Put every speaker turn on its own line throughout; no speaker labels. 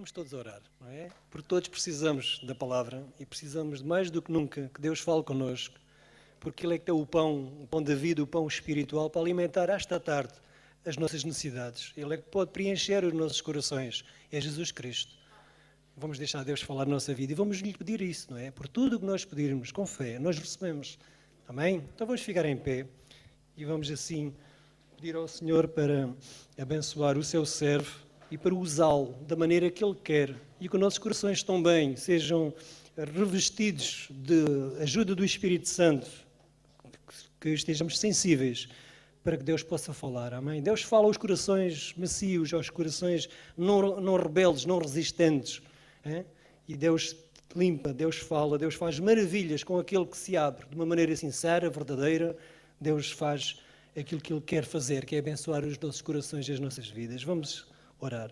Vamos todos orar, não é? Porque todos precisamos da palavra e precisamos mais do que nunca que Deus fale connosco, porque Ele é que tem o pão da vida, o pão espiritual para alimentar esta tarde as nossas necessidades. Ele é que pode preencher os nossos corações. É Jesus Cristo. Vamos deixar Deus falar na nossa vida e vamos lhe pedir isso, não é? Por tudo o que nós pedirmos, com fé, nós recebemos. Amém? Então vamos ficar em pé e vamos assim pedir ao Senhor para abençoar o seu servo e para usá-lo da maneira que Ele quer e que os nossos corações também sejam revestidos de ajuda do Espírito Santo, que estejamos sensíveis para que Deus possa falar. Amém? Deus fala aos corações macios, aos corações não rebeldes, não resistentes. E Deus limpa, Deus fala, Deus faz maravilhas com aquele que se abre de uma maneira sincera, verdadeira. Deus faz aquilo que Ele quer fazer, que é abençoar os nossos corações e as nossas vidas. Vamos orar.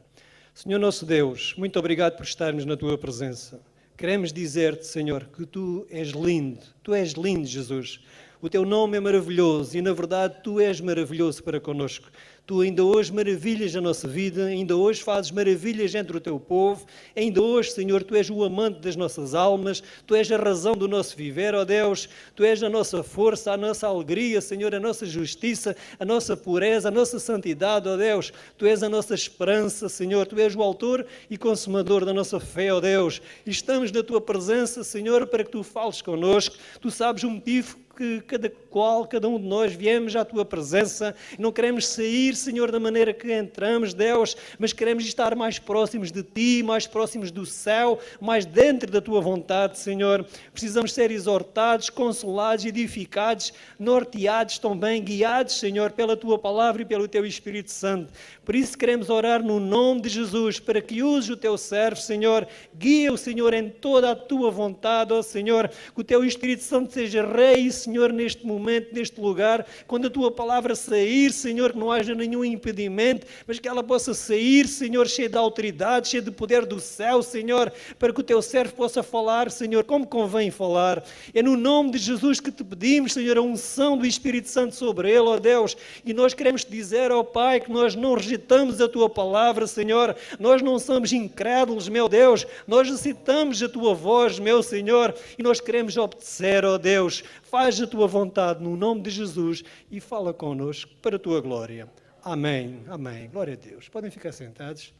Senhor nosso Deus, muito obrigado por estarmos na Tua presença. Queremos dizer-te, Senhor, que Tu és lindo, Jesus. O Teu nome é maravilhoso e, na verdade, Tu és maravilhoso para connosco. Tu ainda hoje maravilhas a nossa vida, ainda hoje fazes maravilhas entre o Teu povo, ainda hoje, Senhor, Tu és o amante das nossas almas, Tu és a razão do nosso viver, ó Deus, Tu és a nossa força, a nossa alegria, Senhor, a nossa justiça, a nossa pureza, a nossa santidade, ó Deus, Tu és a nossa esperança, Senhor, Tu és o autor e consumador da nossa fé, ó Deus, e estamos na Tua presença, Senhor, para que Tu fales connosco, Tu sabes o motivo que cada um de nós viemos à Tua presença, não queremos sair, Senhor, da maneira que entramos, Deus, mas queremos estar mais próximos de Ti, mais próximos do céu, mais dentro da Tua vontade, Senhor. Precisamos ser exortados, consolados, edificados, norteados também, guiados, Senhor, pela Tua palavra e pelo Teu Espírito Santo. Por isso queremos orar no nome de Jesus, para que use o Teu servo, Senhor, guia o Senhor em toda a Tua vontade, ó Senhor, que o Teu Espírito Santo seja Rei, Senhor, neste momento, neste lugar, quando a Tua palavra sair, Senhor, que não haja nenhum impedimento, mas que ela possa sair, Senhor, cheia de autoridade, cheia de poder do céu, Senhor, para que o Teu servo possa falar, Senhor, como convém falar. É no nome de Jesus que Te pedimos, Senhor, a unção do Espírito Santo sobre ele, ó Deus, e nós queremos Te dizer, ó Pai, que nós não rejeitamos a Tua palavra, Senhor, nós não somos incrédulos, meu Deus, nós aceitamos a Tua voz, meu Senhor, e nós queremos obedecer, ó Deus. Faz a Tua vontade no nome de Jesus e fala connosco para a Tua glória. Amém. Amém. Glória a Deus. Podem ficar sentados.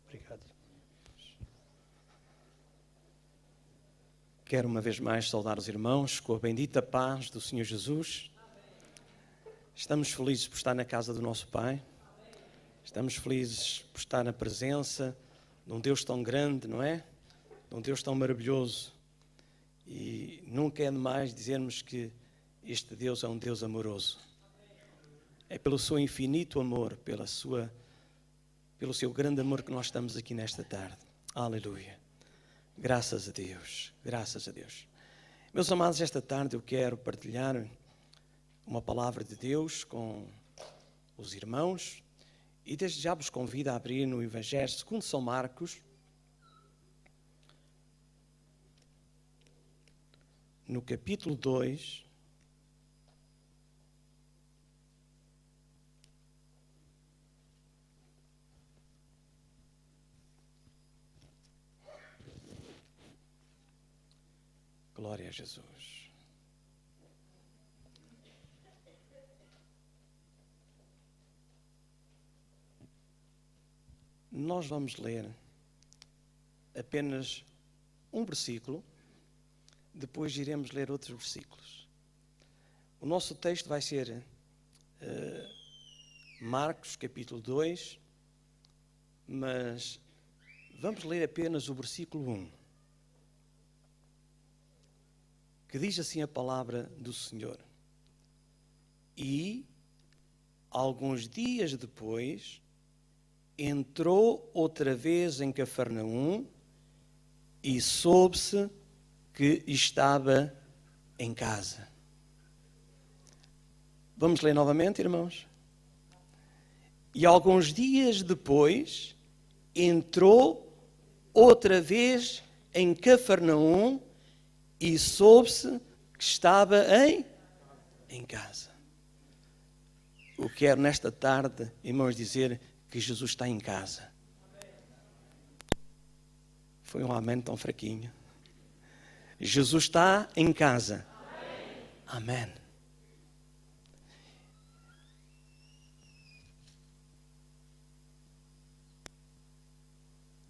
Obrigado.
Quero uma vez mais saudar os irmãos com a bendita paz do Senhor Jesus. Estamos felizes por estar na casa do nosso Pai. Estamos felizes por estar na presença de um Deus tão grande, não é? De um Deus tão maravilhoso. E nunca é demais dizermos que este Deus é um Deus amoroso. É pelo seu infinito amor, pelo seu grande amor que nós estamos aqui nesta tarde. Aleluia. Graças a Deus, graças a Deus. Meus amados, esta tarde eu quero partilhar uma palavra de Deus com os irmãos e desde já vos convido a abrir no Evangelho segundo São Marcos, no capítulo 2, glória a Jesus. Nós vamos ler apenas um versículo. Depois iremos ler outros versículos. O nosso texto vai ser Marcos, capítulo 2, mas vamos ler apenas o versículo 1, que diz assim a palavra do Senhor. E, alguns dias depois, entrou outra vez em Cafarnaum e soube-se que estava em casa. Vamos ler novamente, irmãos? E alguns dias depois, entrou outra vez em Cafarnaum e soube-se que estava em casa. Eu quero nesta tarde, irmãos, dizer que Jesus está em casa. Foi um amém tão fraquinho. Jesus está em casa. Amém.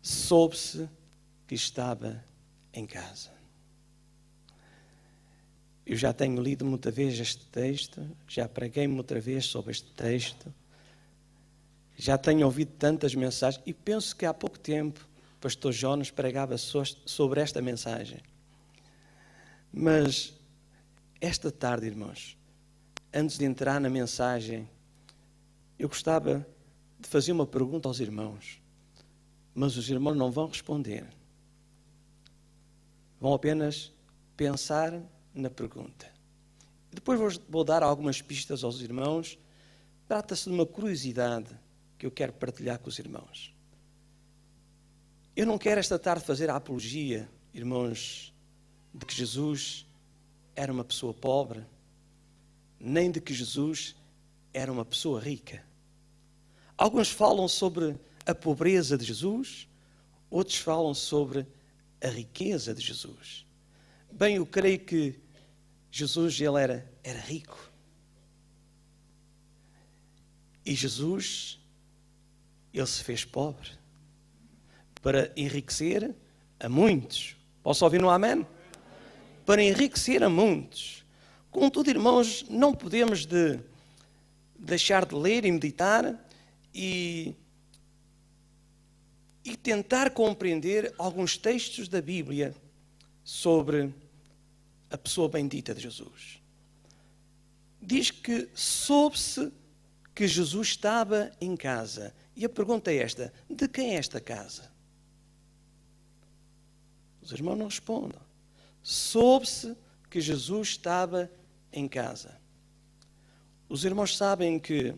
Soube-se que estava em casa. Eu já tenho lido muita vez este texto, já preguei muita vez sobre este texto, já tenho ouvido tantas mensagens e penso que há pouco tempo o pastor Jonas pregava sobre esta mensagem. Mas esta tarde, irmãos, antes de entrar na mensagem, eu gostava de fazer uma pergunta aos irmãos, mas os irmãos não vão responder. Vão apenas pensar na pergunta. Depois vou dar algumas pistas aos irmãos. Trata-se de uma curiosidade que eu quero partilhar com os irmãos. Eu não quero esta tarde fazer a apologia, irmãos, de que Jesus era uma pessoa pobre, nem de que Jesus era uma pessoa rica. Alguns falam sobre a pobreza de Jesus, outros falam sobre a riqueza de Jesus. Bem, eu creio que Jesus ele era rico. E Jesus, ele se fez pobre para enriquecer a muitos. Posso ouvir um amém? Para enriquecer a muitos. Contudo, irmãos, não podemos deixar de ler e meditar e tentar compreender alguns textos da Bíblia sobre a pessoa bendita de Jesus. Diz que soube-se que Jesus estava em casa. E a pergunta é esta: de quem é esta casa? Os irmãos não respondem. Soube-se que Jesus estava em casa. Os irmãos sabem que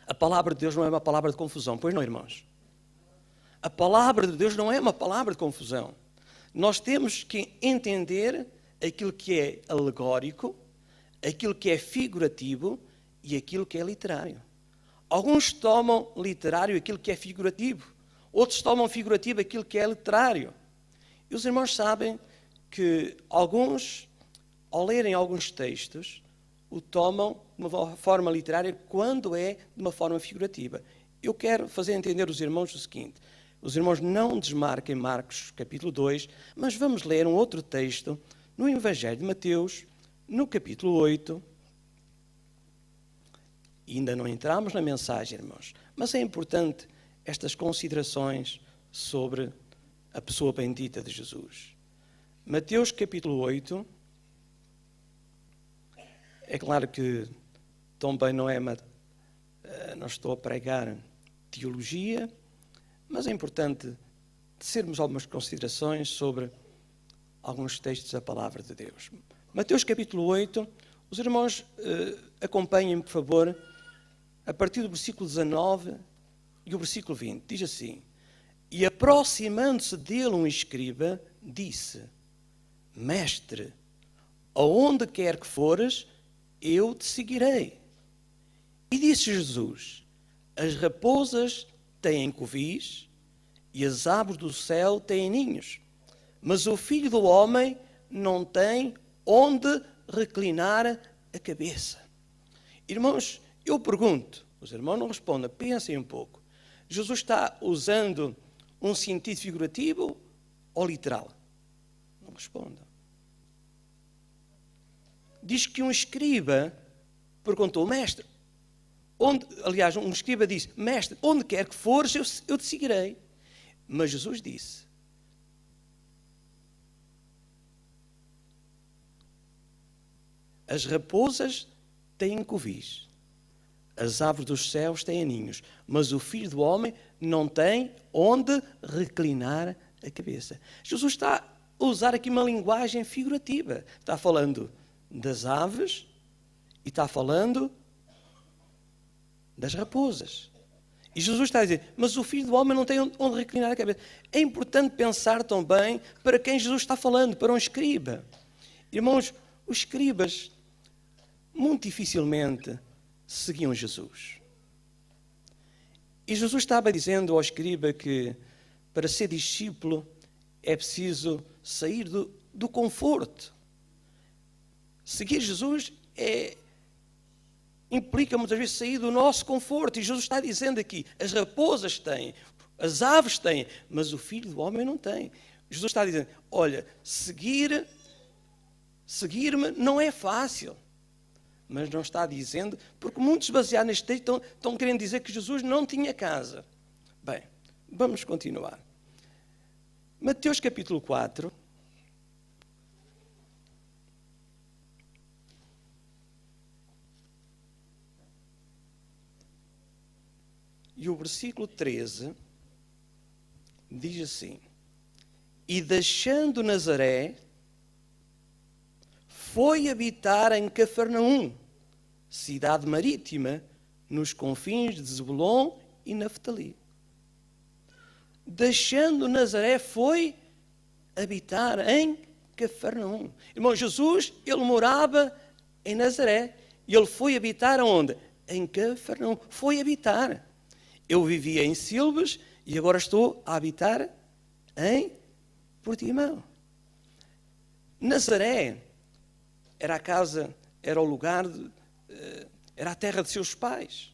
a palavra de Deus não é uma palavra de confusão, pois não, irmãos? A palavra de Deus não é uma palavra de confusão. Nós temos que entender aquilo que é alegórico, aquilo que é figurativo e aquilo que é literário. Alguns tomam literário aquilo que é figurativo, outros tomam figurativo aquilo que é literário. E os irmãos sabem que alguns, ao lerem alguns textos, o tomam de uma forma literária quando é de uma forma figurativa. Eu quero fazer entender aos irmãos o seguinte: os irmãos não desmarquem Marcos capítulo 2, mas vamos ler um outro texto no Evangelho de Mateus, no capítulo 8. E ainda não entramos na mensagem, irmãos, mas é importante estas considerações sobre a pessoa bendita de Jesus. Mateus capítulo 8, é claro que também não estou a pregar teologia, mas é importante tecermos algumas considerações sobre alguns textos da palavra de Deus. Mateus capítulo 8, os irmãos acompanhem, por favor, a partir do versículo 19 e o versículo 20. Diz assim: e aproximando-se dele um escriba, disse: Mestre, aonde quer que fores, eu te seguirei. E disse Jesus: as raposas têm covis e as aves do céu têm ninhos, mas o Filho do Homem não tem onde reclinar a cabeça. Irmãos, eu pergunto, os irmãos não respondem, pensem um pouco. Jesus está usando um sentido figurativo ou literal? Não respondam. Diz que um escriba perguntou: mestre, um escriba disse: mestre, onde quer que fores, eu te seguirei. Mas Jesus disse: as raposas têm covis, as aves dos céus têm ninhos, mas o Filho do Homem não tem onde reclinar a cabeça. Jesus está a usar aqui uma linguagem figurativa. Está falando das aves e está falando das raposas. E Jesus está a dizer: mas o Filho do Homem não tem onde reclinar a cabeça. É importante pensar também para quem Jesus está falando, para um escriba. Irmãos, os escribas muito dificilmente seguiam Jesus. E Jesus estava dizendo ao escriba que para ser discípulo é preciso sair do conforto. Seguir Jesus implica muitas vezes sair do nosso conforto. E Jesus está dizendo aqui, as raposas têm, as aves têm, mas o Filho do Homem não tem. Jesus está dizendo, olha, seguir-me não é fácil. Mas não está dizendo, porque muitos baseados neste texto estão querendo dizer que Jesus não tinha casa. Bem, vamos continuar. Mateus capítulo 4. E o versículo 13 diz assim: E deixando Nazaré, foi habitar em Cafarnaum, cidade marítima, nos confins de Zebulon e Naftali. Deixando Nazaré, foi habitar em Cafarnaum. Irmão, Jesus, ele morava em Nazaré. E ele foi habitar aonde? Em Cafarnaum. Foi habitar. Eu vivia em Silves e agora estou a habitar em Portimão. Nazaré era a casa, era o lugar, era a terra de seus pais,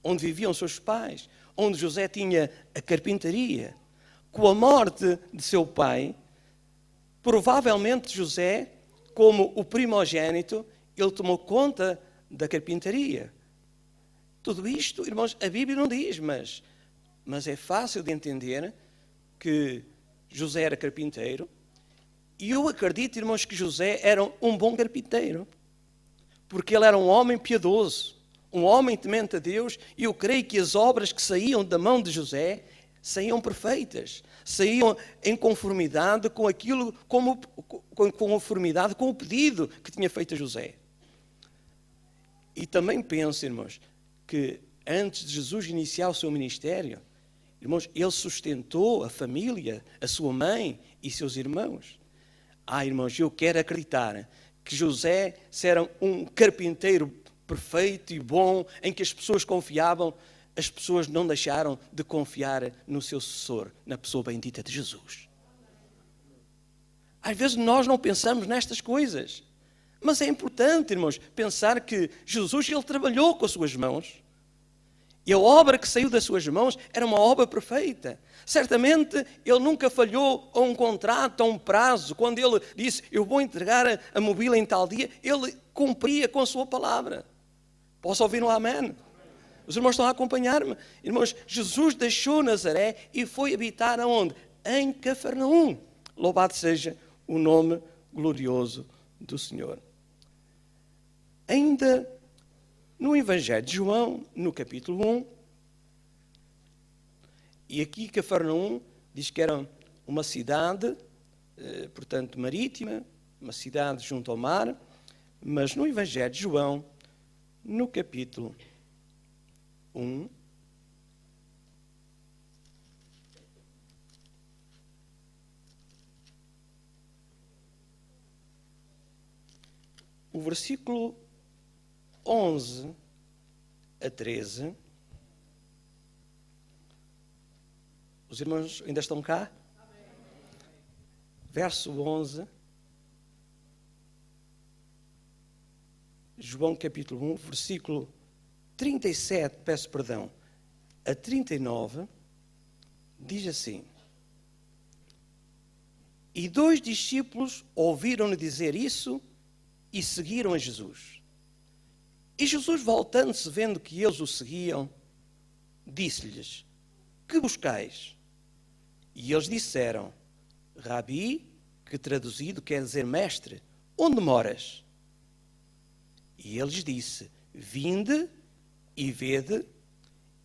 onde viviam seus pais, onde José tinha a carpintaria. Com a morte de seu pai, provavelmente José, como o primogênito, ele tomou conta da carpintaria. Tudo isto, irmãos, a Bíblia não diz, mas é fácil de entender que José era carpinteiro. E eu acredito, irmãos, que José era um bom carpinteiro, porque ele era um homem piedoso, um homem temente a Deus, e eu creio que as obras que saíam da mão de José saíam perfeitas, saíam em conformidade com aquilo, conformidade com o pedido que tinha feito a José. E também penso, irmãos, que antes de Jesus iniciar o seu ministério, irmãos, ele sustentou a família, a sua mãe e seus irmãos. Irmãos, eu quero acreditar que José era um carpinteiro perfeito e bom, em que as pessoas confiavam. As pessoas não deixaram de confiar no seu sucessor, na pessoa bendita de Jesus. Às vezes nós não pensamos nestas coisas. Mas é importante, irmãos, pensar que Jesus, ele trabalhou com as suas mãos. E a obra que saiu das suas mãos era uma obra perfeita. Certamente, ele nunca falhou a um contrato, a um prazo. Quando ele disse, eu vou entregar a mobília em tal dia, ele cumpria com a sua palavra. Posso ouvir um amém? Os irmãos estão a acompanhar-me? Irmãos, Jesus deixou Nazaré e foi habitar aonde? Em Cafarnaum. Louvado seja o nome glorioso do Senhor. Ainda no Evangelho de João, no capítulo 1, e aqui Cafarnaum diz que era uma cidade, portanto, marítima, uma cidade junto ao mar, mas no Evangelho de João, no capítulo 1, o versículo 11 a 13. Os irmãos ainda estão cá? Amém. Verso 11. João capítulo 1, versículo 37, peço perdão, a 39, diz assim: E 2 discípulos ouviram-no dizer isso e seguiram a Jesus. E Jesus, voltando-se, vendo que eles o seguiam, disse-lhes: Que buscais? E eles disseram: Rabi, que traduzido quer dizer mestre, onde moras? E ele lhes disse: Vinde e vede.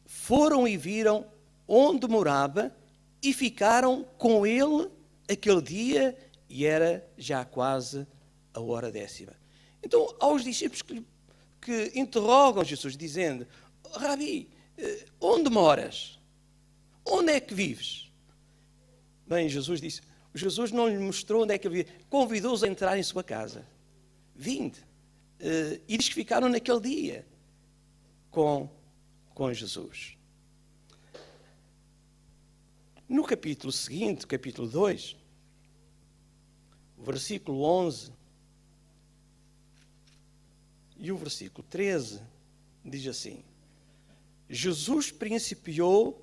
Foram e viram onde morava e ficaram com ele aquele dia, e era já quase a hora 10ª. Então, aos discípulos que interrogam Jesus, dizendo: Rabi, onde moras? Onde é que vives? Bem, Jesus não lhe mostrou onde é que ele vivia, convidou-os a entrar em sua casa. Vinde. E diz que ficaram naquele dia com Jesus. No capítulo seguinte, capítulo 2, o versículo 11 e o versículo 13 diz assim: Jesus principiou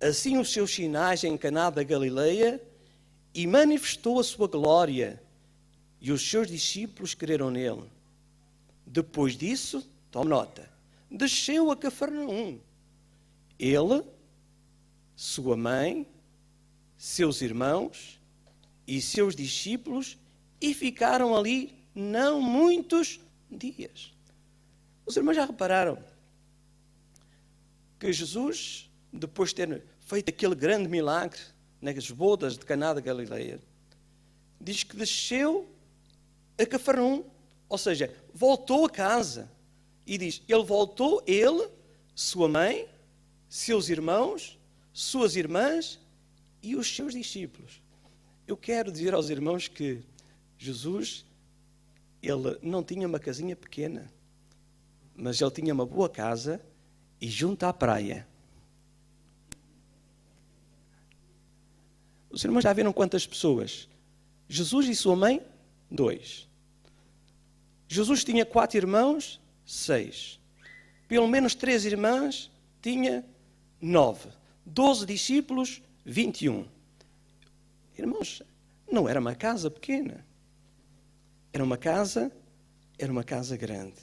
assim os seus sinais em Caná da Galileia e manifestou a sua glória, e os seus discípulos creram nele. Depois disso, tome nota, desceu a Cafarnaum. Ele, sua mãe, seus irmãos e seus discípulos, e ficaram ali não muitos dias. Os irmãos já repararam que Jesus, depois de ter feito aquele grande milagre nas bodas de Caná da Galileia, diz que desceu a Cafarnaum, ou seja, voltou a casa. E diz, ele voltou, ele, sua mãe, seus irmãos, suas irmãs e os seus discípulos. Eu quero dizer aos irmãos que Jesus, ele não tinha uma casinha pequena, mas ele tinha uma boa casa e junto à praia. Os irmãos já viram quantas pessoas? Jesus e sua mãe, 2. Jesus tinha 4 irmãos, 6. Pelo menos 3 irmãs, tinha 9. 12 discípulos, 21. Irmãos, não era uma casa pequena. Era uma casa grande.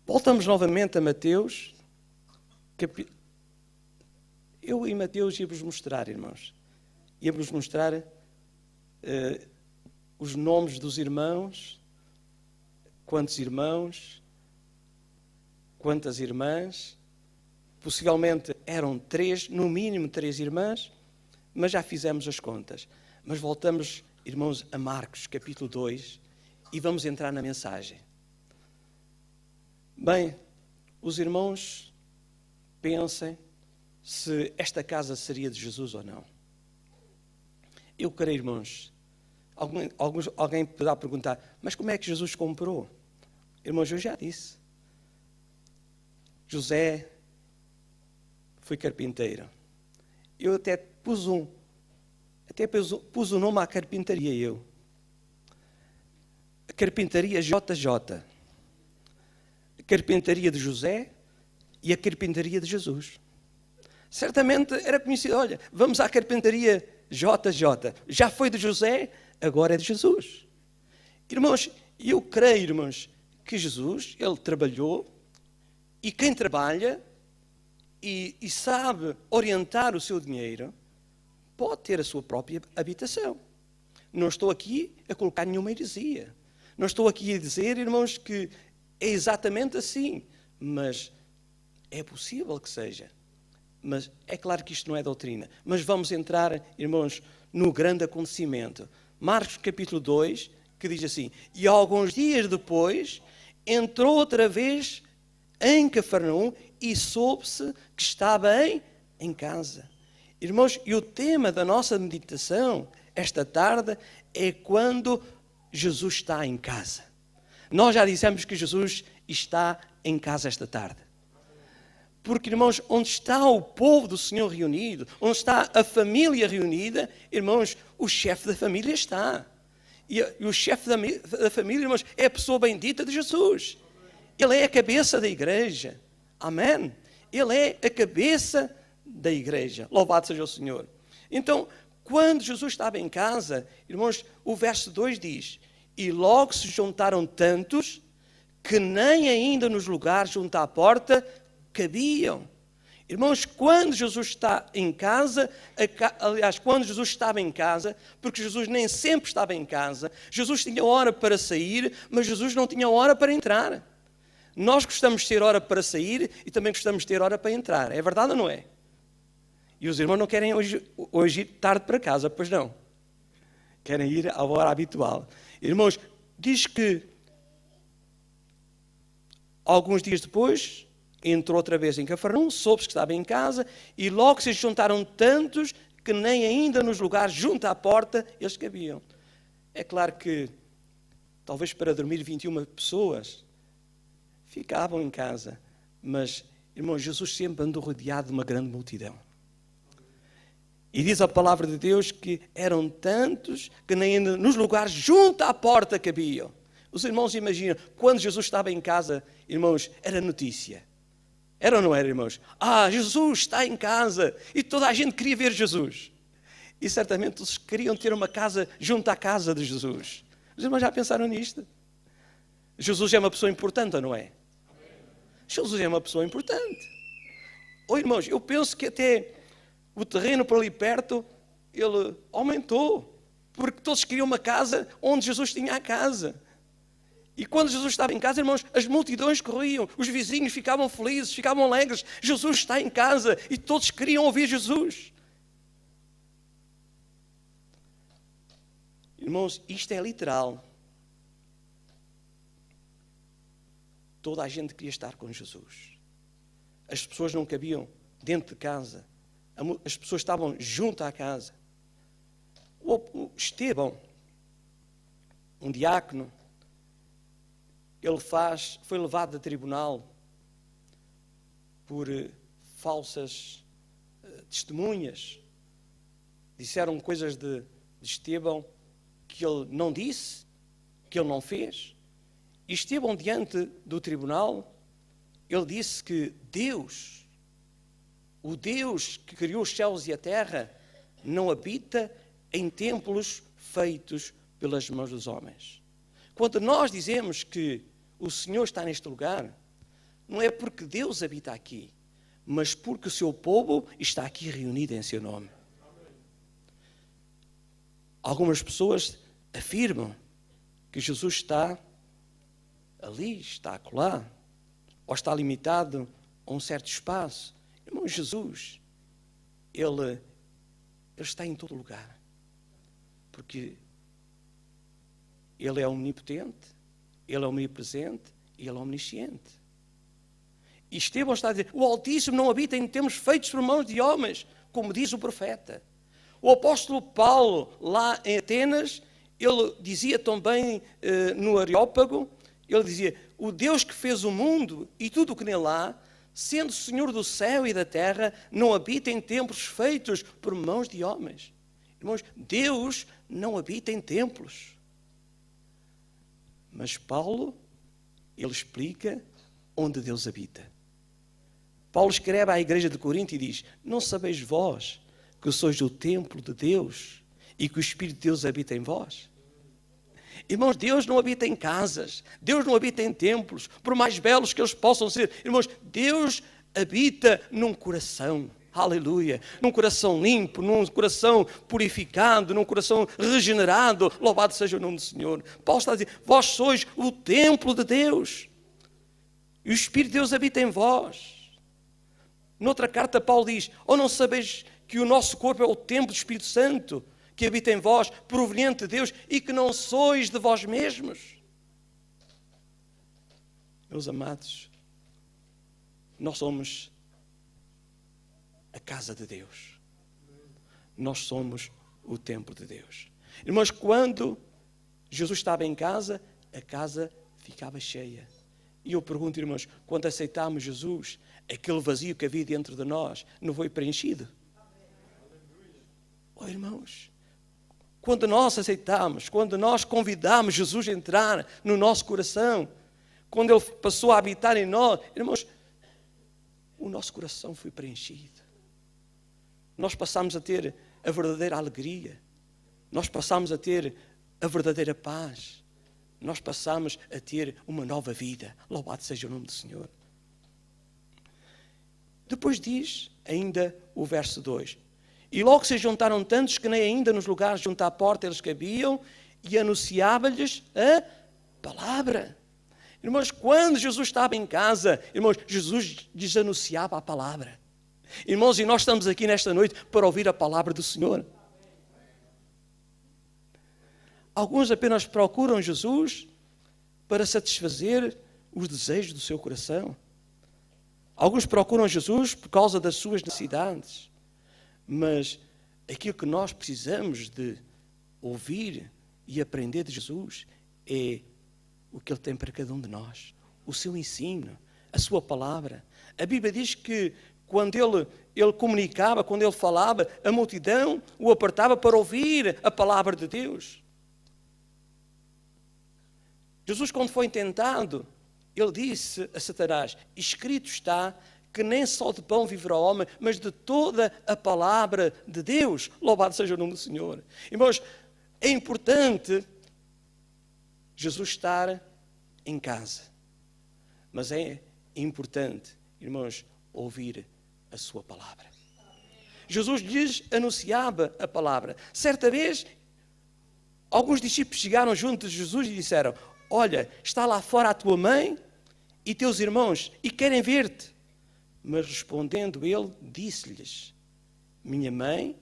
Voltamos novamente a Mateus. Eu e Mateus ia-vos mostrar, irmãos. Ia-vos mostrar os nomes dos irmãos, quantos irmãos, quantas irmãs. Possivelmente eram 3, no mínimo 3 irmãs, mas já fizemos as contas. Mas voltamos, irmãos, a Marcos, capítulo 2, e vamos entrar na mensagem. Bem, os irmãos pensem se esta casa seria de Jesus ou não. Eu creio, irmãos, alguém poderá perguntar, mas como é que Jesus comprou? Irmãos, eu já disse. José foi carpinteiro. Eu até pus o nome à carpintaria, eu. A carpintaria JJ. A carpintaria de José e a carpintaria de Jesus. Certamente era conhecido, olha, vamos à carpintaria JJ. Já foi de José, agora é de Jesus. Irmãos, eu creio, irmãos, que Jesus, ele trabalhou, e quem trabalha e sabe orientar o seu dinheiro, pode ter a sua própria habitação. Não estou aqui a colocar nenhuma heresia. Não estou aqui a dizer, irmãos, que é exatamente assim. Mas é possível que seja. Mas é claro que isto não é doutrina. Mas vamos entrar, irmãos, no grande acontecimento. Marcos capítulo 2, que diz assim: e alguns dias depois, entrou outra vez em Cafarnaum e soube-se que estava em casa. Irmãos, e o tema da nossa meditação esta tarde é quando Jesus está em casa. Nós já dissemos que Jesus está em casa esta tarde. Porque, irmãos, onde está o povo do Senhor reunido, onde está a família reunida, irmãos, o chefe da família está. E o chefe da família, irmãos, é a pessoa bendita de Jesus. Ele é a cabeça da igreja. Amém? Ele é a cabeça da igreja. Louvado seja o Senhor. Então, quando Jesus estava em casa, irmãos, o verso 2 diz: e logo se juntaram tantos que nem ainda nos lugares junto à porta cabiam. Irmãos, quando Jesus está em casa, aliás, quando Jesus estava em casa, porque Jesus nem sempre estava em casa, Jesus tinha hora para sair, mas Jesus não tinha hora para entrar. Nós gostamos de ter hora para sair e também gostamos de ter hora para entrar. É verdade ou não é? E os irmãos não querem hoje ir tarde para casa, pois não? Querem ir à hora habitual. Irmãos, diz que alguns dias depois entrou outra vez em Cafarnaum, soube-se que estava em casa e logo se juntaram tantos que nem ainda nos lugares junto à porta eles cabiam. É claro que talvez para dormir 21 pessoas ficavam em casa, mas, irmãos, Jesus sempre andou rodeado de uma grande multidão. E diz a palavra de Deus que eram tantos que nem nos lugares junto à porta cabiam. Os irmãos imaginam, quando Jesus estava em casa, irmãos, era notícia. Era ou não era, irmãos? Jesus está em casa. E toda a gente queria ver Jesus. E certamente eles queriam ter uma casa junto à casa de Jesus. Os irmãos já pensaram nisto? Jesus é uma pessoa importante, ou não é? Jesus é uma pessoa importante. Irmãos, eu penso que até o terreno por ali perto, ele aumentou. Porque todos queriam uma casa onde Jesus tinha a casa. E quando Jesus estava em casa, irmãos, as multidões corriam. Os vizinhos ficavam felizes, ficavam alegres. Jesus está em casa e todos queriam ouvir Jesus. Irmãos, isto é literal. Toda a gente queria estar com Jesus. As pessoas não cabiam dentro de casa. As pessoas estavam junto à casa. O Estevão, um diácono, foi levado a tribunal por falsas testemunhas. Disseram coisas de Estevão que ele não disse, que ele não fez. E Estevão, diante do tribunal, ele disse que Deus, o Deus que criou os céus e a terra, não habita em templos feitos pelas mãos dos homens. Quando nós dizemos que o Senhor está neste lugar, não é porque Deus habita aqui, mas porque o seu povo está aqui reunido em seu nome. Algumas pessoas afirmam que Jesus está ali, está acolá, ou está limitado a um certo espaço. Irmão, Jesus, ele está em todo lugar, porque Ele é omnipotente, Ele é omnipresente e Ele é omnisciente. E Estevão está a dizer, o Altíssimo não habita em templos feitos por mãos de homens, como diz o profeta. O apóstolo Paulo, lá em Atenas, ele dizia também no Areópago, ele dizia, o Deus que fez o mundo e tudo o que nele há, sendo Senhor do céu e da terra, não habita em templos feitos por mãos de homens. Irmãos, Deus não habita em templos. Mas Paulo, ele explica onde Deus habita. Paulo escreve à igreja de Corinto e diz, não sabeis vós que sois o templo de Deus e que o Espírito de Deus habita em vós? Irmãos, Deus não habita em casas, Deus não habita em templos, por mais belos que eles possam ser. Irmãos, Deus habita num coração, aleluia, num coração limpo, num coração purificado, num coração regenerado, louvado seja o nome do Senhor. Paulo está a dizer, vós sois o templo de Deus, e o Espírito de Deus habita em vós. Noutra carta Paulo diz, ou não sabeis que o nosso corpo é o templo do Espírito Santo, que habita em vós, proveniente de Deus, e que não sois de vós mesmos? Meus amados, nós somos a casa de Deus. Nós somos o templo de Deus. Irmãos, quando Jesus estava em casa, a casa ficava cheia. E eu pergunto, irmãos, quando aceitámos Jesus, aquele vazio que havia dentro de nós não foi preenchido? Oh, irmãos, quando nós aceitamos, quando nós convidamos Jesus a entrar no nosso coração, quando Ele passou a habitar em nós, irmãos, o nosso coração foi preenchido. Nós passamos a ter a verdadeira alegria. Nós passamos a ter a verdadeira paz. Nós passamos a ter uma nova vida. Louvado seja o nome do Senhor. Depois diz ainda o verso 2. E logo se juntaram tantos que nem ainda nos lugares junto à porta eles cabiam, e anunciava-lhes a palavra. Irmãos, quando Jesus estava em casa, irmãos, Jesus lhes anunciava a palavra. Irmãos, e nós estamos aqui nesta noite para ouvir a palavra do Senhor. Alguns apenas procuram Jesus para satisfazer os desejos do seu coração. Alguns procuram Jesus por causa das suas necessidades. Mas aquilo que nós precisamos de ouvir e aprender de Jesus é o que Ele tem para cada um de nós. O seu ensino, a sua palavra. A Bíblia diz que quando ele comunicava, quando ele falava, a multidão o apertava para ouvir a palavra de Deus. Jesus, quando foi tentado, ele disse a Satanás: escrito está que nem só de pão viverá o homem, mas de toda a palavra de Deus. Louvado seja o nome do Senhor. Irmãos, é importante Jesus estar em casa, mas é importante, irmãos, ouvir a sua palavra. Jesus lhes anunciava a palavra. Certa vez, alguns discípulos chegaram junto de Jesus e disseram: olha, está lá fora a tua mãe e teus irmãos e querem ver-te. Mas respondendo ele, disse-lhes: minha mãe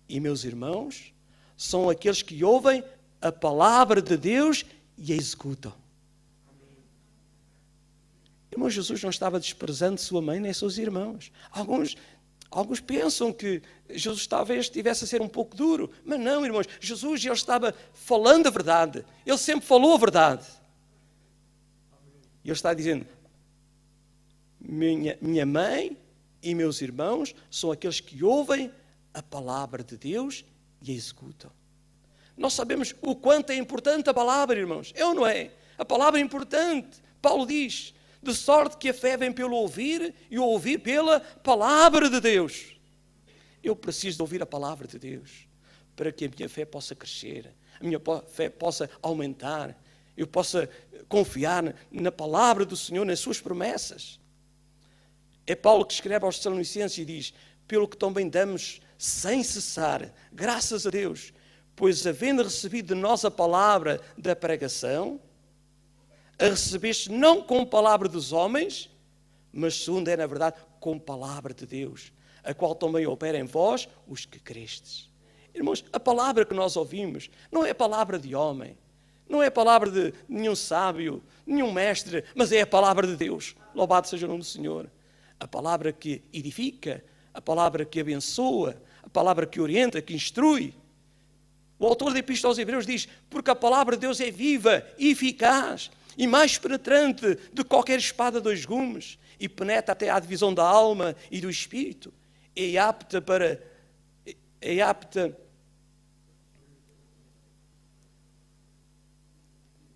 e meus irmãos são aqueles que ouvem a palavra de Deus e a executam. Irmão, Jesus não estava desprezando sua mãe nem seus irmãos. Alguns pensam que Jesus talvez estivesse a ser um pouco duro. Mas não, irmãos. Jesus, ele estava falando a verdade. Ele sempre falou a verdade. E ele está dizendo: minha mãe e meus irmãos são aqueles que ouvem a palavra de Deus e a executam. Nós sabemos o quanto é importante a palavra, irmãos. É ou não é? A palavra é importante. Paulo diz: de sorte que a fé vem pelo ouvir e o ouvir pela palavra de Deus. Eu preciso de ouvir a palavra de Deus para que a minha fé possa crescer, a minha fé possa aumentar, eu possa confiar na palavra do Senhor, nas suas promessas. É Paulo que escreve aos Tessalonicenses e diz: pelo que também damos sem cessar, graças a Deus, pois havendo recebido de nós a palavra da pregação, a recebeste não com palavra dos homens, mas segundo é na verdade com palavra de Deus, a qual também opera em vós os que crestes. Irmãos, a palavra que nós ouvimos não é palavra de homem, não é palavra de nenhum sábio, nenhum mestre, mas é a palavra de Deus. Louvado seja o nome do Senhor. A palavra que edifica, a palavra que abençoa, a palavra que orienta, que instrui. O autor da Epístola aos Hebreus diz: porque a palavra de Deus é viva e eficaz e mais penetrante de qualquer espada de dois gumes, e penetra até à divisão da alma e do espírito, é apta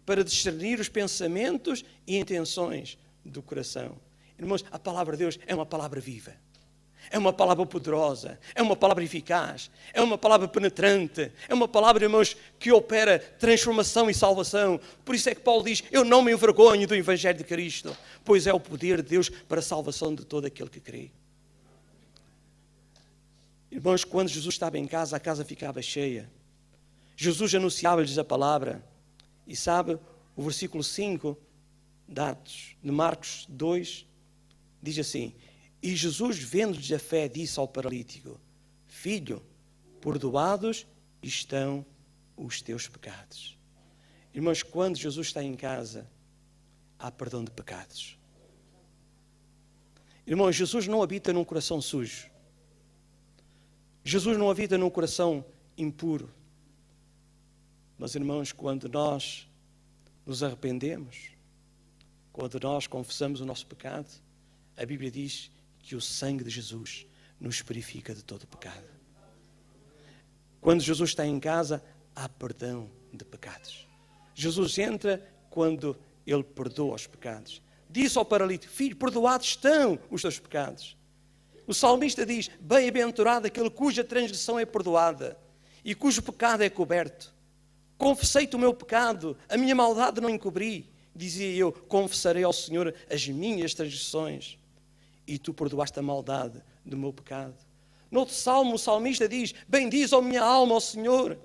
para discernir os pensamentos e intenções do coração. Irmãos, a palavra de Deus é uma palavra viva. É uma palavra poderosa, é uma palavra eficaz, é uma palavra penetrante, é uma palavra, irmãos, que opera transformação e salvação. Por isso é que Paulo diz: eu não me envergonho do Evangelho de Cristo, pois é o poder de Deus para a salvação de todo aquele que crê. Irmãos, quando Jesus estava em casa, a casa ficava cheia. Jesus anunciava-lhes a palavra. E sabe, o versículo 5 de Marcos 2 diz assim: e Jesus, vendo-lhes a fé, disse ao paralítico: filho, perdoados estão os teus pecados. Irmãos, quando Jesus está em casa, há perdão de pecados. Irmãos, Jesus não habita num coração sujo. Jesus não habita num coração impuro. Mas, irmãos, quando nós nos arrependemos, quando nós confessamos o nosso pecado, a Bíblia diz que o sangue de Jesus nos purifica de todo o pecado. Quando Jesus está em casa, há perdão de pecados. Jesus entra quando Ele perdoa os pecados. Disse ao paralítico: filho, perdoados estão os teus pecados. O salmista diz: bem-aventurado aquele cuja transgressão é perdoada e cujo pecado é coberto. Confessei-te o meu pecado, a minha maldade não encobri. Dizia eu: confessarei ao Senhor as minhas transgressões, e tu perdoaste a maldade do meu pecado. Noutro salmo, o salmista diz: bendize, ó minha alma, ao Senhor,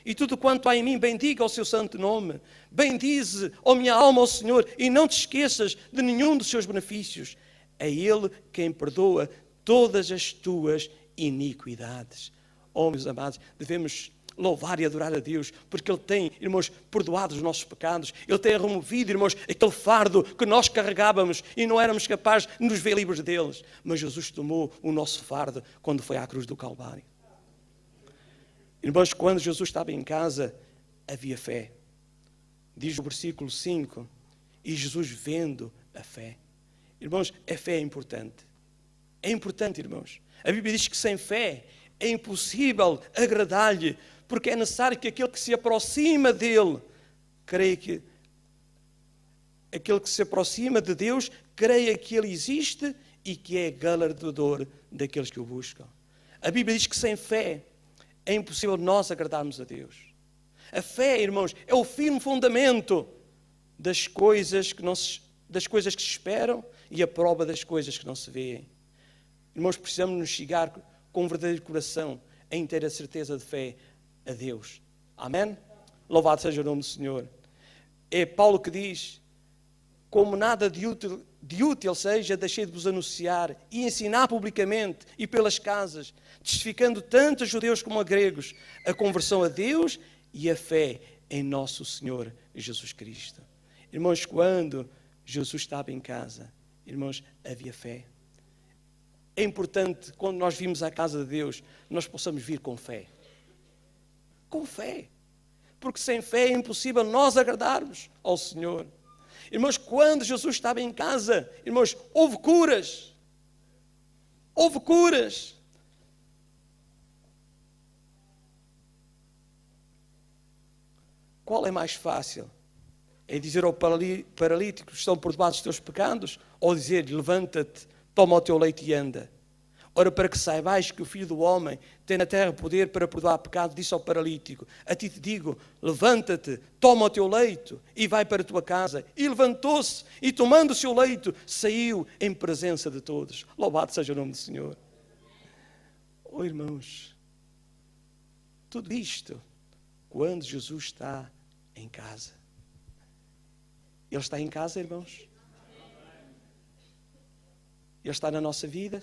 e tudo quanto há em mim, bendiga o seu santo nome. Bendize, ó minha alma, ao Senhor, e não te esqueças de nenhum dos seus benefícios. É Ele quem perdoa todas as tuas iniquidades. Oh, meus amados, devemos louvar e adorar a Deus, porque Ele tem, irmãos, perdoado os nossos pecados. Ele tem removido, irmãos, aquele fardo que nós carregávamos e não éramos capazes de nos ver livres deles. Mas Jesus tomou o nosso fardo quando foi à cruz do Calvário. Irmãos, quando Jesus estava em casa, havia fé. Diz o versículo 5, e Jesus vendo a fé. Irmãos, a fé é importante. É importante, irmãos. A Bíblia diz que sem fé é impossível agradar-lhe, porque é necessário que aquele que se aproxima dele, creia que aquele que se aproxima de Deus, creia que ele existe e que é galardoador daqueles que o buscam. A Bíblia diz que sem fé é impossível nós agradarmos a Deus. A fé, irmãos, é o firme fundamento das coisas que se esperam e a prova das coisas que não se veem. Irmãos, precisamos nos chegar com um verdadeiro coração, em ter a certeza de fé a Deus. Amém? Louvado seja o nome do Senhor. É Paulo que diz: como nada de útil seja, deixei de vos anunciar e ensinar publicamente e pelas casas, testificando tanto a judeus como a gregos, a conversão a Deus e a fé em nosso Senhor Jesus Cristo. Irmãos, quando Jesus estava em casa, irmãos, havia fé. É importante, quando nós vimos à casa de Deus, nós possamos vir com fé. Com fé. Porque sem fé é impossível nós agradarmos ao Senhor. Irmãos, quando Jesus estava em casa, irmãos, houve curas. Houve curas. Qual é mais fácil? É dizer ao paralítico: estão perdoados os teus pecados? Ou dizer-lhe: levanta-te, toma o teu leito e anda? Ora, para que saibais que o Filho do Homem tem na terra poder para perdoar pecado, disse ao paralítico: a ti te digo, levanta-te, toma o teu leito e vai para a tua casa. E levantou-se e, tomando o seu leito, saiu em presença de todos. Louvado seja o nome do Senhor. Oh, irmãos, tudo isto quando Jesus está em casa. Ele está em casa, irmãos? Ele está na nossa vida?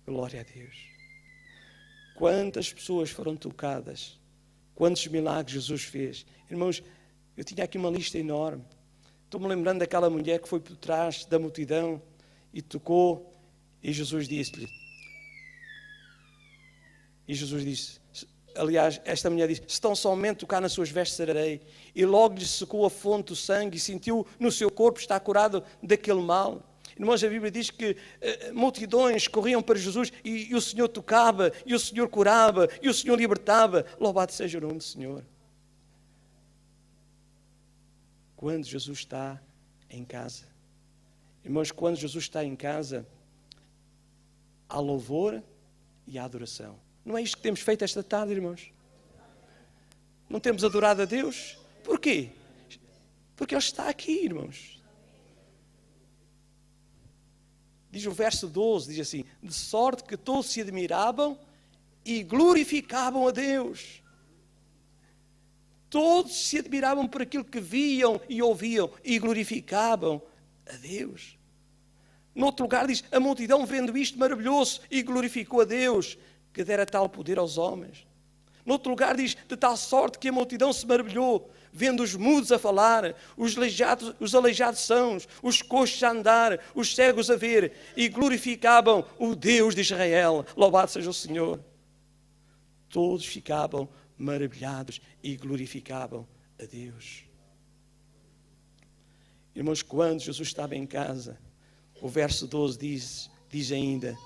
Glória a Deus. Quantas pessoas foram tocadas, quantos milagres Jesus fez. Irmãos, eu tinha aqui uma lista enorme. Estou-me lembrando daquela mulher que foi por trás da multidão e tocou, e Jesus disse-lhe, aliás, esta mulher disse: se tão somente tocar nas suas vestes sararei. E logo lhe secou a fonte do sangue e sentiu no seu corpo estar curado daquele mal. Irmãos, a Bíblia diz que multidões corriam para Jesus e o Senhor tocava, e o Senhor curava, e o Senhor libertava. Louvado seja o nome do Senhor. Quando Jesus está em casa. Irmãos, quando Jesus está em casa, há louvor e há adoração. Não é isto que temos feito esta tarde, irmãos? Não temos adorado a Deus? Porquê? Porque Ele está aqui, irmãos. Diz o verso 12, diz assim: de sorte que todos se admiravam e glorificavam a Deus. Todos se admiravam por aquilo que viam e ouviam e glorificavam a Deus. No outro lugar diz: a multidão, vendo isto, maravilhou-se e glorificou a Deus, que dera tal poder aos homens. No outro lugar diz: de tal sorte que a multidão se maravilhou, vendo os mudos a falar, os aleijados sãos, os coxos a andar, os cegos a ver, e glorificavam o Deus de Israel. Louvado seja o Senhor. Todos ficavam maravilhados e glorificavam a Deus. Irmãos, quando Jesus estava em casa, o verso 12 diz ainda: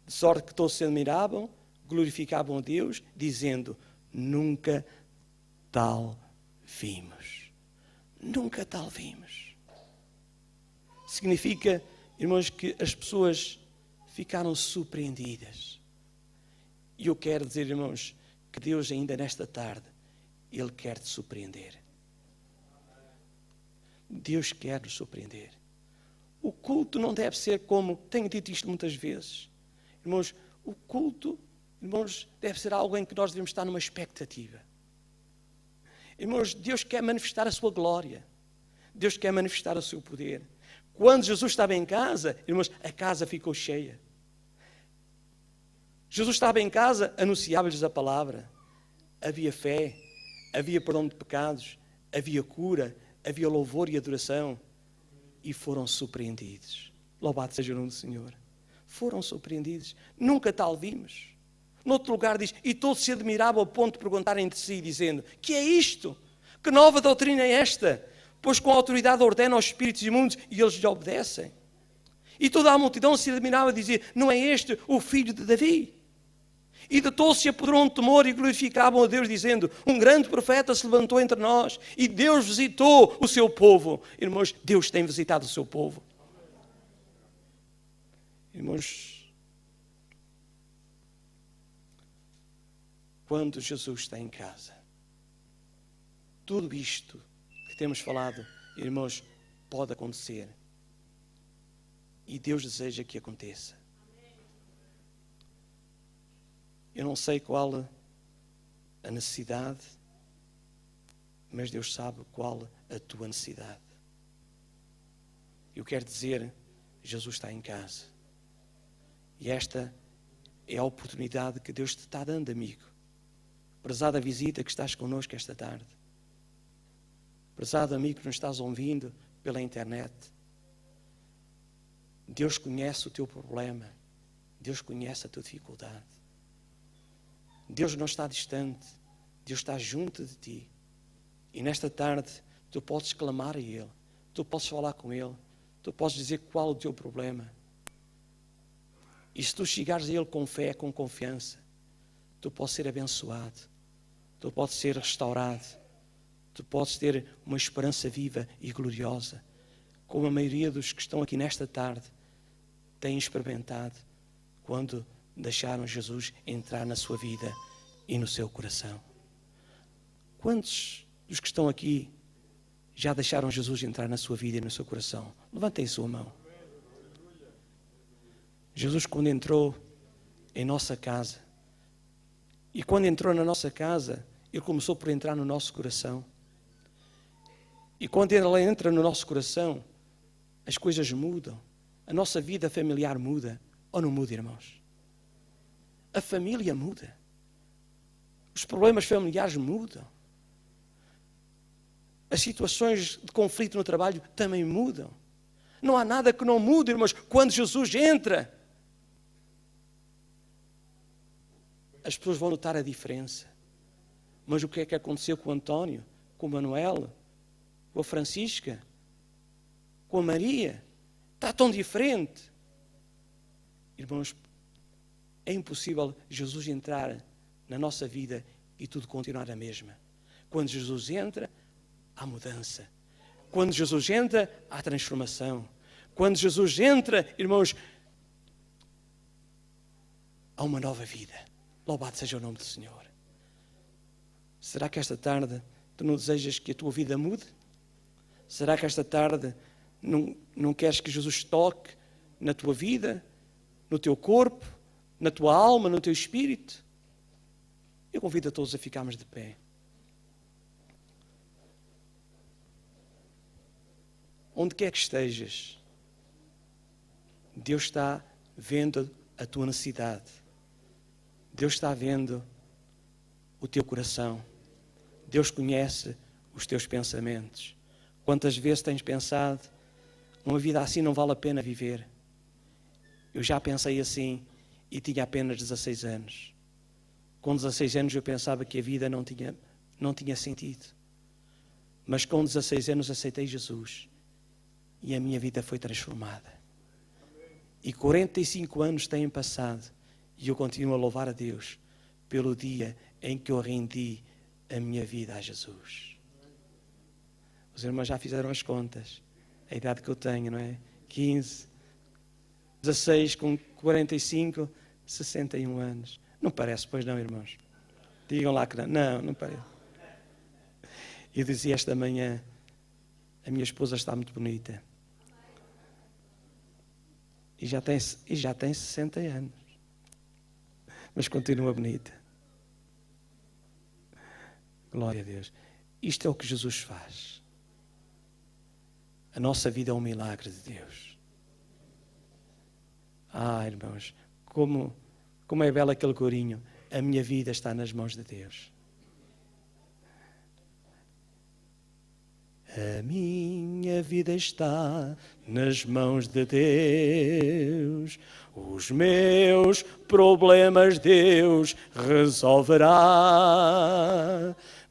de sorte que todos se admiravam, glorificavam a Deus, dizendo: nunca tal vimos. Nunca tal vimos. Significa, irmãos, que as pessoas ficaram surpreendidas. E eu quero dizer, irmãos, que Deus ainda nesta tarde, Ele quer te surpreender. Deus quer nos surpreender. O culto não deve ser como, tenho dito isto muitas vezes, irmãos, o culto, irmãos, deve ser algo em que nós devemos estar numa expectativa. Irmãos, Deus quer manifestar a sua glória. Deus quer manifestar o seu poder. Quando Jesus estava em casa, irmãos, a casa ficou cheia. Jesus estava em casa, anunciava-lhes a palavra. Havia fé, havia perdão de pecados, havia cura, havia louvor e adoração. E foram surpreendidos. Louvado seja o nome do Senhor. Foram surpreendidos. Nunca tal vimos. Noutro lugar diz: e todos se admiravam ao ponto de perguntarem de si, dizendo: que é isto? Que nova doutrina é esta? Pois com autoridade ordena aos espíritos imundos e eles lhe obedecem. E toda a multidão se admirava e dizia: não é este o filho de Davi? E de todos se apoderou um temor e glorificavam a Deus, dizendo: um grande profeta se levantou entre nós e Deus visitou o seu povo. Irmãos, Deus tem visitado o seu povo. Irmãos, quando Jesus está em casa, tudo isto que temos falado, irmãos, pode acontecer. E Deus deseja que aconteça. Eu não sei qual a necessidade, mas Deus sabe qual a tua necessidade. Eu quero dizer, Jesus está em casa. E esta é a oportunidade que Deus te está dando, amigo. Prezada visita que estás connosco esta tarde. Prezado amigo que nos estás ouvindo pela internet. Deus conhece o teu problema. Deus conhece a tua dificuldade. Deus não está distante. Deus está junto de ti. E nesta tarde tu podes clamar a Ele. Tu podes falar com Ele. Tu podes dizer qual é o teu problema. E se tu chegares a Ele com fé, com confiança, tu podes ser abençoado. Tu podes ser restaurado. Tu podes ter uma esperança viva e gloriosa, como a maioria dos que estão aqui nesta tarde têm experimentado quando deixaram Jesus entrar na sua vida e no seu coração. Quantos dos que estão aqui já deixaram Jesus entrar na sua vida e no seu coração? Levantem a sua mão. Jesus, quando entrou em nossa casa, e quando entrou na nossa casa, Ele começou por entrar no nosso coração. E quando Ele entra no nosso coração, as coisas mudam. A nossa vida familiar muda. Ou não muda, irmãos? A família muda. Os problemas familiares mudam. As situações de conflito no trabalho também mudam. Não há nada que não mude, irmãos. Quando Jesus entra, as pessoas vão notar a diferença. Mas o que é que aconteceu com o António, com o Manuel, com a Francisca, com a Maria? Está tão diferente. Irmãos, é impossível Jesus entrar na nossa vida e tudo continuar a mesma. Quando Jesus entra, há mudança. Quando Jesus entra, há transformação. Quando Jesus entra, irmãos, há uma nova vida. Louvado seja o nome do Senhor. Será que esta tarde tu não desejas que a tua vida mude? Será que esta tarde não queres que Jesus toque na tua vida, no teu corpo, na tua alma, no teu espírito? Eu convido a todos a ficarmos de pé. Onde quer que estejas, Deus está vendo a tua necessidade. Deus está vendo o teu coração. Deus conhece os teus pensamentos. Quantas vezes tens pensado, uma vida assim não vale a pena viver? Eu já pensei assim e tinha apenas 16 anos. Com 16 anos eu pensava que a vida não tinha sentido. Mas com 16 anos aceitei Jesus e a minha vida foi transformada. E 45 anos têm passado e eu continuo a louvar a Deus pelo dia em que eu rendi a minha vida a Jesus. Os irmãos já fizeram as contas. A idade que eu tenho, não é? 15, 16 com 45, 61 anos. Não parece, pois não, irmãos? Digam lá que não. Não, não parece. Eu dizia esta manhã, a minha esposa está muito bonita. E já tem 60 anos. Mas continua bonita. Glória a Deus. Isto é o que Jesus faz. A nossa vida é um milagre de Deus. Irmãos, como é belo aquele corinho. A minha vida está nas mãos de Deus. A minha vida está nas mãos de Deus. Os meus problemas Deus resolverá.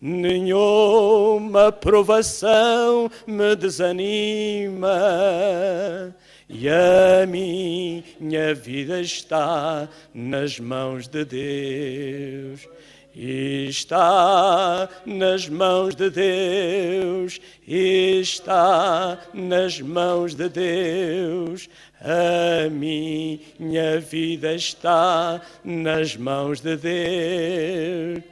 Nenhuma provação me desanima. e a minha vida está nas mãos de Deus. Está nas mãos de Deus, está nas mãos de Deus. A minha vida está nas mãos de Deus.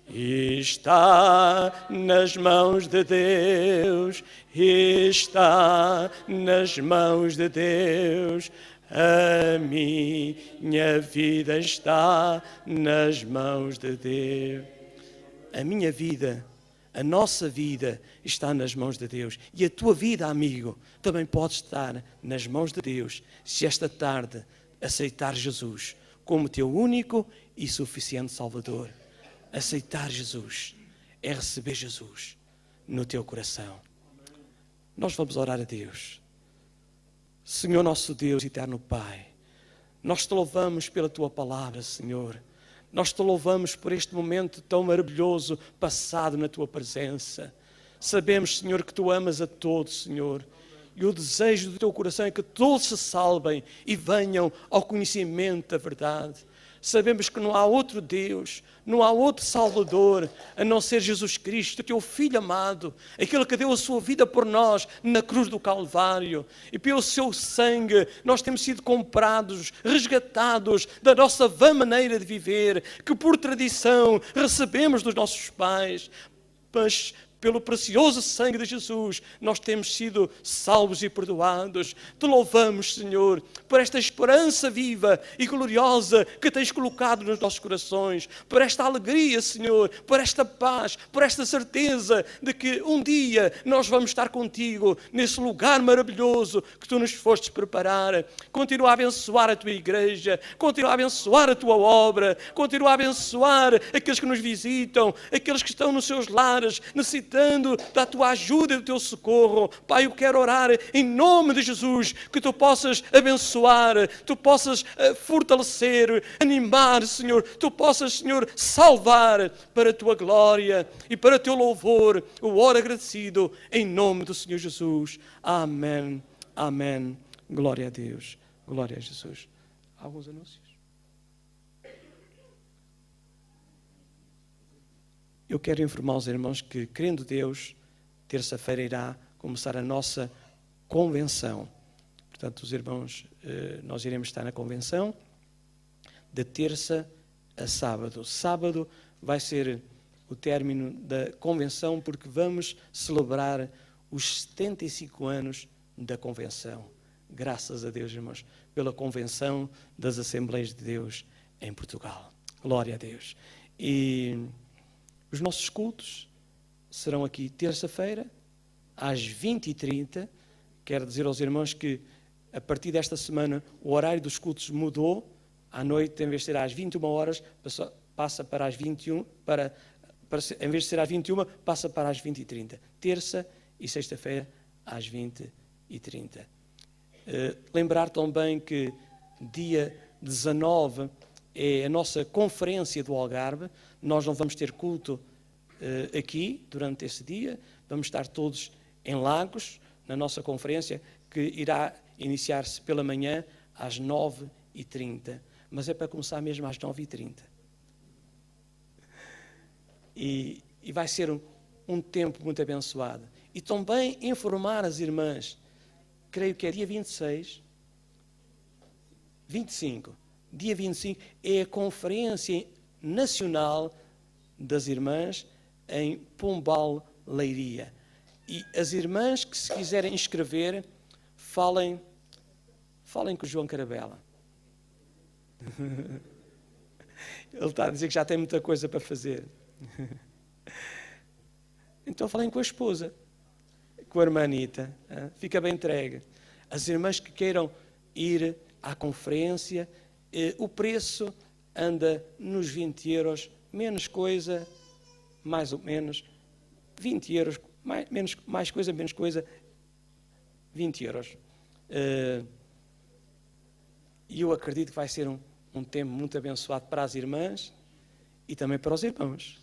Está nas mãos de Deus, está nas mãos de Deus. A minha vida está nas mãos de Deus. A minha vida, a nossa vida está nas mãos de Deus. E a tua vida, amigo, também pode estar nas mãos de Deus, se esta tarde aceitar Jesus como teu único e suficiente Salvador. Aceitar Jesus é receber Jesus no teu coração. Nós vamos orar a Deus. Senhor nosso Deus e eterno Pai, nós te louvamos pela tua palavra, Senhor. Nós te louvamos por este momento tão maravilhoso passado na tua presença. Sabemos, Senhor, que tu amas a todos, Senhor. E o desejo do teu coração é que todos se salvem e venham ao conhecimento da verdade. Sabemos que não há outro Deus, não há outro Salvador, a não ser Jesus Cristo, teu Filho amado, aquele que deu a sua vida por nós na cruz do Calvário. E pelo seu sangue nós temos sido comprados, resgatados da nossa vã maneira de viver, que por tradição recebemos dos nossos pais. Mas pelo precioso sangue de Jesus, nós temos sido salvos e perdoados. Te louvamos, Senhor, por esta esperança viva e gloriosa que tens colocado nos nossos corações, por esta alegria, Senhor, por esta paz, por esta certeza de que um dia nós vamos estar contigo nesse lugar maravilhoso que tu nos fostes preparar. Continua a abençoar a tua igreja, continua a abençoar a tua obra, continua a abençoar aqueles que nos visitam, aqueles que estão nos seus lares, necessitando da tua ajuda e do teu socorro. Pai, eu quero orar em nome de Jesus, que tu possas abençoar, tu possas fortalecer, animar, Senhor, tu possas, Senhor, salvar para a tua glória e para o teu louvor. Eu oro agradecido em nome do Senhor Jesus. Amém, amém. Glória a Deus, glória a Jesus. Alguns anúncios? Eu quero informar os irmãos que, crendo Deus, terça-feira irá começar a nossa convenção. Portanto, os irmãos, nós iremos estar na convenção de terça a sábado. Sábado vai ser o término da convenção, porque vamos celebrar os 75 anos da convenção. Graças a Deus, irmãos, pela convenção das Assembleias de Deus em Portugal. Glória a Deus. E os nossos cultos serão aqui terça-feira, às 20h30. Quero dizer aos irmãos que, a partir desta semana, o horário dos cultos mudou. À noite, em vez de ser às 21 horas, passa para as 21, em vez de ser às 21, passa para as 20h30. Terça e sexta-feira, às 20h30. Lembrar também que dia 19 é a nossa conferência do Algarve. Nós não vamos ter culto aqui durante esse dia, vamos estar todos em Lagos, na nossa conferência, que irá iniciar-se pela manhã às 9h30, mas é para começar mesmo às 9h30. E vai ser um tempo muito abençoado. E também informar as irmãs, creio que é dia 25, dia 25 é a Conferência Nacional das Irmãs em Pombal, Leiria. E as irmãs que se quiserem inscrever, falem com o João Carabela. Ele está a dizer que já tem muita coisa para fazer. Então falem com a esposa, com a irmã Anita. Fica bem entregue. As irmãs que queiram ir à conferência, o preço anda nos 20 euros, menos coisa, mais ou menos, 20 euros, mais coisa, menos coisa, 20 euros. E eu acredito que vai ser um tempo muito abençoado para as irmãs e também para os irmãos.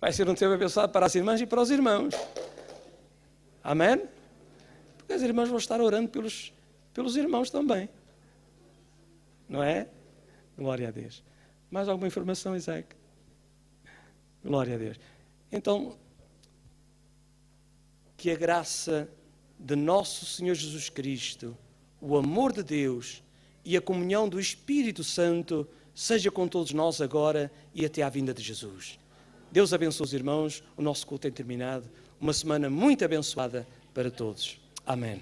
Vai ser um tempo abençoado para as irmãs e para os irmãos. Amém? Porque as irmãs vão estar orando pelos irmãos também. Não é? Glória a Deus. Mais alguma informação, Isaac? Glória a Deus. Então, que a graça de nosso Senhor Jesus Cristo, o amor de Deus e a comunhão do Espírito Santo seja com todos nós agora e até à vinda de Jesus. Deus abençoe os irmãos. O nosso culto tem terminado. Uma semana muito abençoada para todos. Amém.